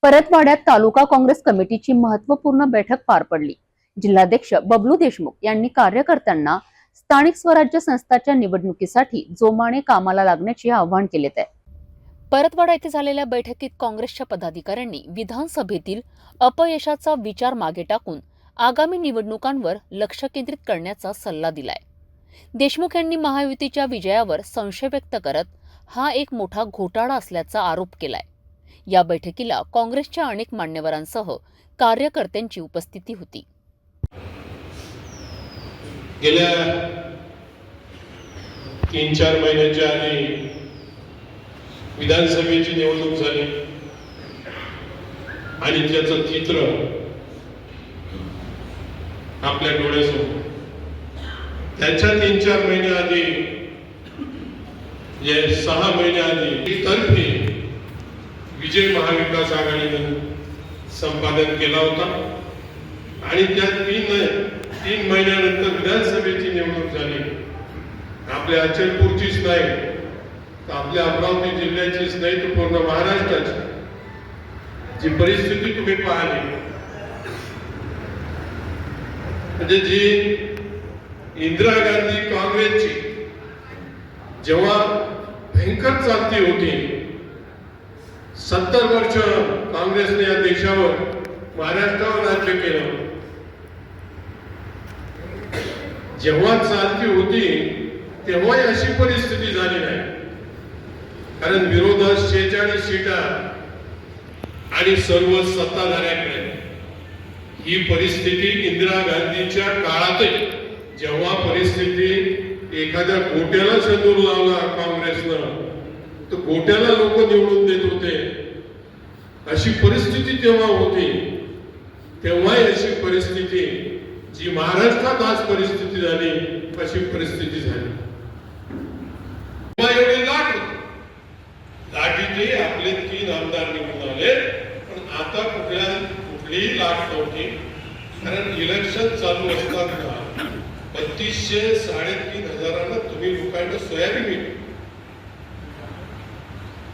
परतवाड्यात तालुका काँग्रेस कमिटीची महत्त्वपूर्ण बैठक पार पडली। जिल्हाध्यक्ष बबलू देशमुख यांनी कार्यकर्त्यांना स्थानिक स्वराज्य संस्थांच्या निवडणुकीसाठी जोमाने कामाला लागण्याचे आवाहन केले आहे। परतवाडा येथे झालेल्या बैठकीत काँग्रेसच्या पदाधिकाऱ्यांनी विधानसभेतील अपयशाचा विचार मागे टाकून आगामी निवडणुकांवर लक्ष केंद्रित करण्याचा सल्ला दिलाय। देशमुख यांनी महायुतीच्या विजयावर संशय व्यक्त करत हा एक मोठा घोटाळा असल्याचा आरोप केलाय। या बैठकीला काँग्रेसच्या अनेक मान्यवरांसह कार्यकर्त्यांची उपस्थिती होती। गेल्या 3-4 महिन्याच्या आधी विधानसभेची निवडणूक झाली आणि त्याचं चित्र आपल्या डोळ्यासमोर। त्याच्या 3-4 महिन्याआधी 6 महिन्याआधी तर्फे विजय महाविकास आघाडीने संपादन केला होता आणि त्या 3 महिन्यानंतर विधानसभेची निवडणूक झाली। आपल्या अचलपूरचीच नाही तर आपल्या अमरावती जिल्ह्याचीच नाही तर पूर्ण महाराष्ट्राची जी परिस्थिती तुम्ही पाहिली, म्हणजे जी इंदिरा गांधी काँग्रेसची जेव्हा भयंकर चालती होती, 70 वर्ष काँग्रेसने या देशावर महाराष्ट्रावर राज्य केलं, जेव्हा चालती होती तेव्हा अशी परिस्थिती झाली नाही। कारण विरोधात 46 सीटा आणि सर्व सत्ताधाऱ्यांकडे ही परिस्थिती इंदिरा गांधीच्या काळातही, जेव्हा परिस्थिती एखाद्या गोट्याला शेंदूर लावला काँग्रेसनं तर गोट्याला लोक निवडून देत होते, अशी परिस्थिती तेव्हा होती। तेव्हा अशी परिस्थिती जी महाराष्ट्रात आज परिस्थिती झाली अशी परिस्थिती झाली। एवढी लाटीचे आपले 3 आमदार निवडून आले, पण आता कुठलीही लाट नव्हती। कारण इलेक्शन चालू असताना 3200-3500 तुम्ही लोकांना सोयाबीन विकली।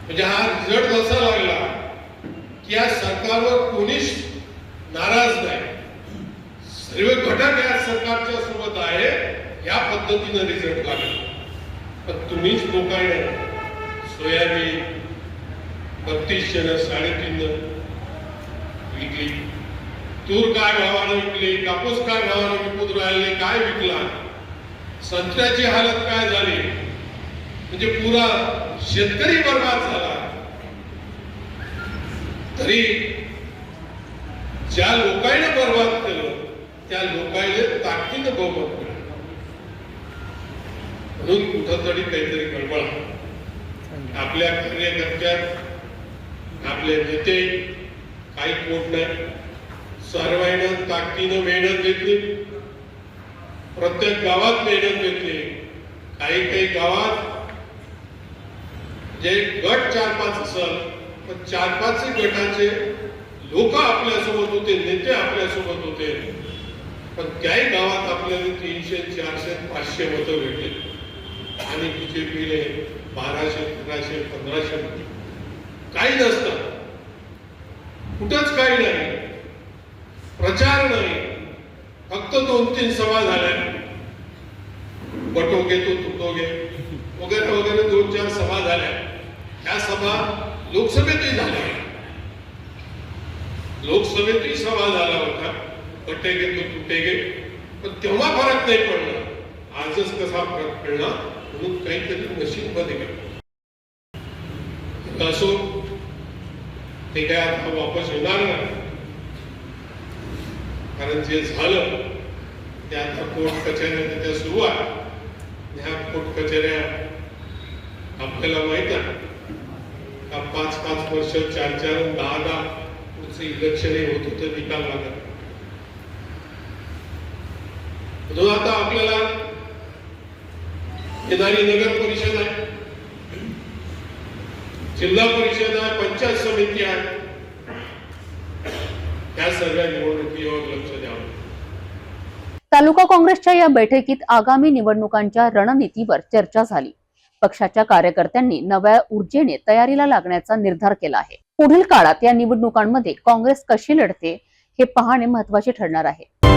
म्हणजे हा रिझल्ट असा लागला की या सरकारवर कोणीच नाराज नाही, सर्व घटक या सरकारच्या सोबत आहे, या पद्धतीने रिझल्ट लागला। पण तुम्हीच लोकांना सोयाबीन 3200-350 विकली, तूर काय भावाने विकली, कापूस काय भावाने विकून राहिले, काय विकला, संत्र्याची हालत काय झाली, म्हणजे पुरा शेतकरी बर्बाद झाला। तरी ज्या लोकांना बर्बाद केलं त्या लोकांना ताकदीने बहुमत मिळालं, म्हणून कुठंतरी काहीतरी गडबड आहे। आपल्या कार्यकर्त्यात आपले नेते काही कोट नाही, सर्वांना ताकदीने मेहनत घेतली, प्रत्येक गावात मेहनत घेतली। काही गावात जे गट 4-5 असत, पण 4-5 गटाचे लोक आपल्यासोबत होते, नेते आपल्यासोबत होते, पण त्याही गावात आपल्याला 300, 400, 500 मतं भेटले आणि बीजेपीने 1200, 1300, 1500 काही नसतं, कुठंच काही नाही, प्रचार नाही, फक्त 2-3 सभा झाल्या, बटोगे तो तुटोगे वगैरे वगैरे 2-4 सभा झाल्या। त्या सभा लोकसभेतही झाल्या, लोकसभेतही सभा झाला होता, बटेगे तो तुटेगे, पण तेव्हा फरक नाही पडला, आजच कसा फरक पडला, म्हणून काहीतरी मशीन मध्ये गेलं असो, ते काय आता वापस येणार नाही। कारण जे झालं ते आता कोर्ट कचेऱ्या त्या सुरू आहे, ह्या कोर्ट कचेऱ्या आपल्याला माहित आहे का 5-5 वर्ष, 4-4, 10-10 पुढचं इलेक्शन होत होतं, निकाल लागत। म्हणून आता आपल्याला येणारी नगर परिषद आहे, जिल्हा परिषद आहे, पंचायत समिती आहे, त्या सगळ्या निवडणुकीवर लक्ष द्यावं। तालुका काँग्रेसच्या या बैठकीत आगामी निवडणुकांच्या रणनीतीवर चर्चा झाली। पक्षाच्या कार्यकर्त्यांनी नव्या ऊर्जेने तयारीला लागण्याचा निर्धार केला आहे। पुढील काळात या निवडणुकांमध्ये काँग्रेस कशी लढते हे पाहणे महत्त्वाचे ठरणार आहे.